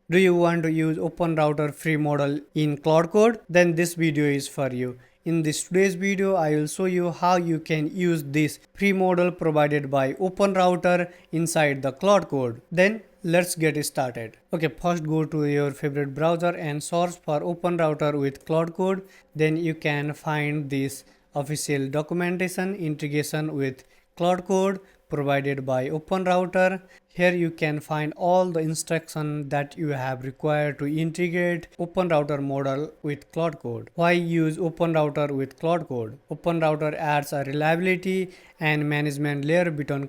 Do you want to use OpenRouter free model in Claude Code? Then this video is for you. In this today's video, I will show you how you can use this free model provided by OpenRouter inside the Claude Code. Then let's get started. Okay, first go to your favorite browser and search for OpenRouter with Claude Code. Then you can find this official documentation integration with Claude Code provided by OpenRouter. Here you can find all the instructions that you have required to integrate OpenRouter model with Claude Code. Why use OpenRouter with Claude Code? OpenRouter adds a reliability and management layer between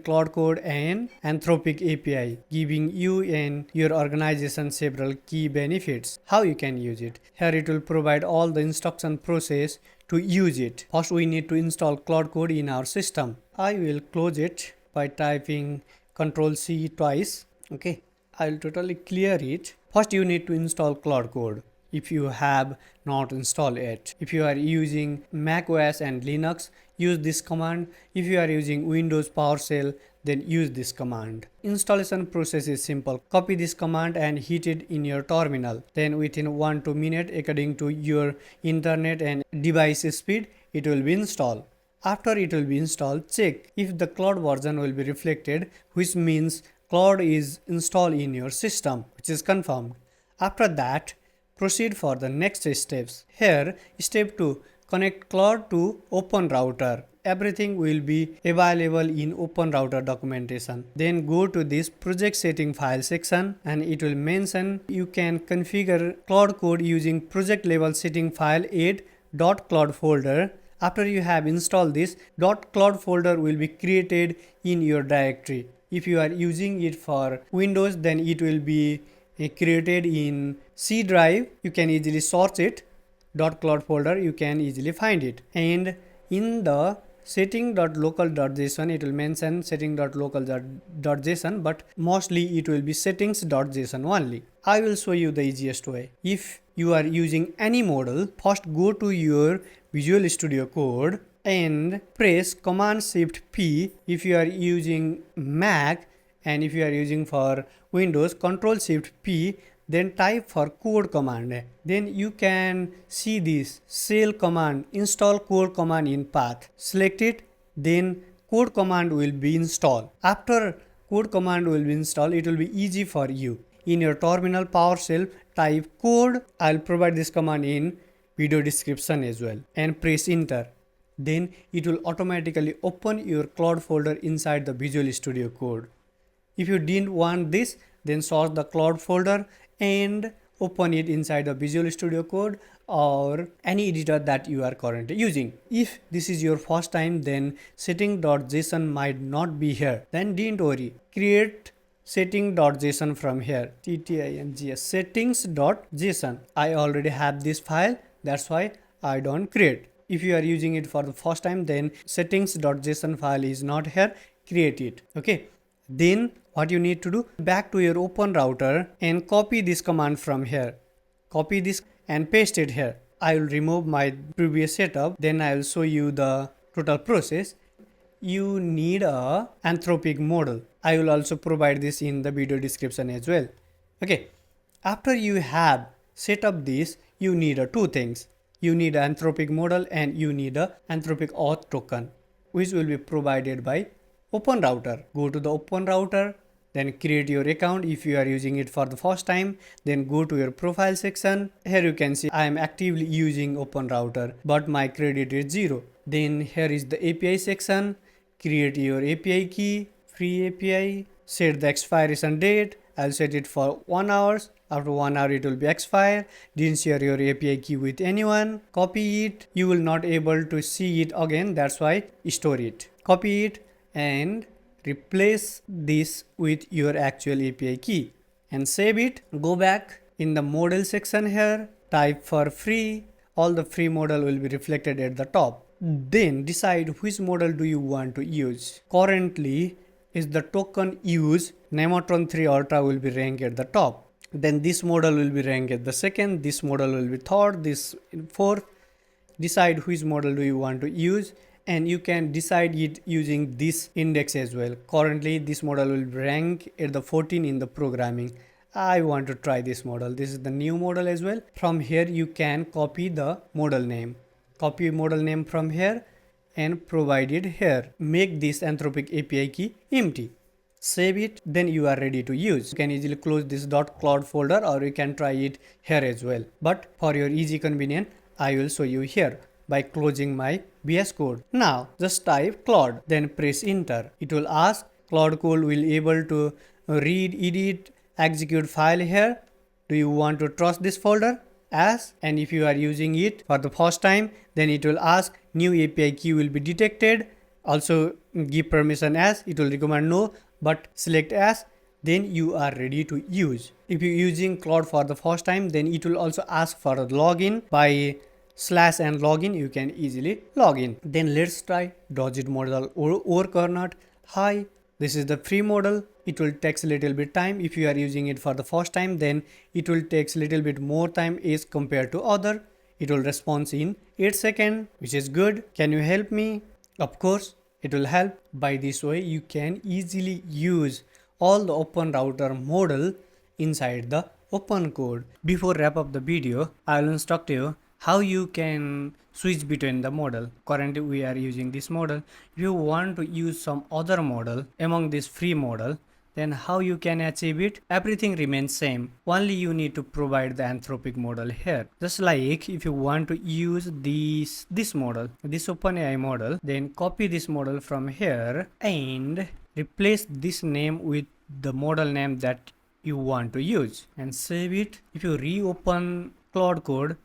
Claude Code and Anthropic API, giving you and your organization several key benefits. How you can use it? Here it will provide all the instruction process to use it. First we need to install Claude Code in our system. I will close it by typing Ctrl C twice. Okay, I will totally clear it. First you need to install Claude Code if you have not installed it. If you are using Mac OS and Linux, use this command. If you are using Windows PowerShell, then use this command. Installation process is simple. Copy this command and hit it in your terminal. Then within 1-2 minutes according to your internet and device speed, it will be installed. After it will be installed, check if the Claude version will be reflected, which means Claude is installed in your system, which is confirmed. After that, proceed for the next steps. Here, step 2, connect Claude to OpenRouter. Everything will be available in OpenRouter documentation. Then go to this project setting file section and it will mention you can configure Claude Code using project level setting file add.claude folder. After you have installed this, .claude folder will be created in your directory. If you are using it for Windows, then it will be created in C drive. You can easily search it. .claude folder, you can easily find it. And in the setting.local.json, it will mention setting.local.json, but mostly it will be settings.json only. I will show you the easiest way. If you are using any model, first go to your Visual Studio Code and press Command Shift P if you are using Mac, and if you are using for Windows, Control Shift P, then type for code command. Then you can see this shell command, install code command in path. Select it, then code command will be installed. After code command will be installed, it will be easy for you. In your terminal PowerShell, type code. I'll provide this command in video description as well, and press enter. Then it will automatically open your Claude folder inside the Visual Studio Code. If you didn't want this, then search the Claude folder and open it inside the Visual Studio Code or any editor that you are currently using. If this is your first time, then setting.json might not be here. Then don't worry. Create setting.json from here. TTINGS settings.json. I already have this file. That's why I don't create. If you are using it for the first time, then settings.json file is not here. Create it. Okay. Then what you need to do, back to your OpenRouter and copy this command from here. Copy this and paste it here. I will remove my previous setup. Then I will show you the total process. You need a Anthropic model. I will also provide this in the video description as well. Okay. After you have set up this, you need two things. You need an Anthropic model and you need a Anthropic auth token, which will be provided by OpenRouter. Go to the OpenRouter, then create your account. If you are using it for the first time, then go to your profile section. Here you can see I am actively using OpenRouter, but my credit is 0. Then here is the API section. Create your API key, free API, set the expiration date. I'll set it for 1 hour. After 1 hour it will be expired. Didn't share your API key with anyone. Copy it. You will not able to see it again. That's why store it. Copy it and replace this with your actual API key and save it. Go back in the model section here. Type for free. All the free model will be reflected at the top. Then decide which model do you want to use. Currently is the token use Nematron 3 Ultra will be ranked at the top. Then this model will be ranked at the second. This model will be third. This in fourth. Decide which model do you want to use, and you can decide it using this index as well. Currently this model will rank at the 14 in the programming. I want to try this model. This is the new model as well. From here you can copy the model name. Copy model name from here and provide it here. Make this Anthropic API key empty. Save it, then you are ready to use. You can easily close this .cloud folder or you can try it here as well. But for your easy convenience, I will show you here by closing my VS Code. Now just type Claude, then press enter. It will ask Claude Code will able to read, edit, execute file here. Do you want to trust this folder? As, and if you are using it for the first time, then it will ask new API key will be detected. Also give permission as, it will recommend no, but select as, then you are ready to use. If you're using Claude for the first time, then it will also ask for a login. By slash and login you can easily log in. Then let's try does it model work or not. Hi, this is the free model. It will take a little bit time. If you are using it for the first time, then it will take a little bit more time as compared to other. It will respond in 8 seconds, which is good. Can you help me? Of course, it will help. By this way, you can easily use all the OpenRouter model inside the Open Code. Before wrap up the video, I will instruct you how you can switch between the model. Currently we are using this model. If you want to use some other model among this free model, then how you can achieve it? Everything remains same. Only you need to provide the Anthropic model here. Just like if you want to use this model, this OpenAI model, then copy this model from here and replace this name with the model name that you want to use and save it. If you reopen Claude Code,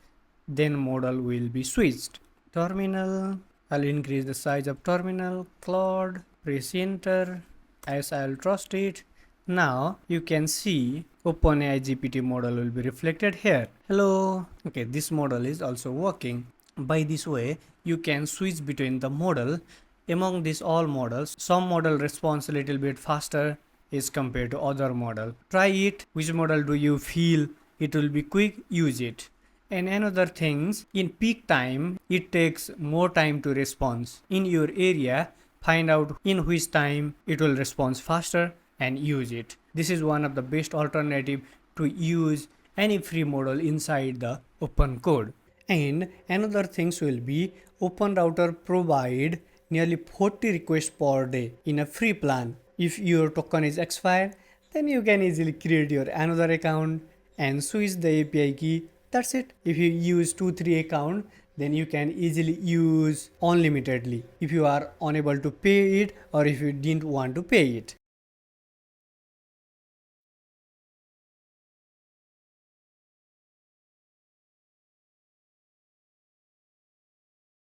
then model will be switched. Terminal, I'll increase the size of terminal. Claude, press enter as I'll trust it. Now you can see OpenAI GPT model will be reflected here. Hello. Okay, this model is also working. By this way, you can switch between the model. Among these all models, some model responds a little bit faster as compared to other model. Try it. Which model do you feel it will be quick? Use it. And another things, in peak time, it takes more time to respond. In your area, find out in which time it will respond faster and use it. This is one of the best alternative to use any free model inside the Open Code. And another things will be OpenRouter provide nearly 40 requests per day in a free plan. If your token is expired, then you can easily create your another account and switch the API key. That's it. If you use 2-3 account, then you can easily use unlimitedly if you are unable to pay it or if you didn't want to pay it.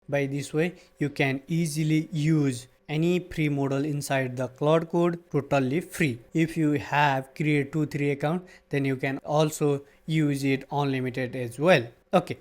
By this way, you can easily use any free model inside the Claude Code totally free. If you have create 2-3 account, then you can also use it unlimited as well. Okay,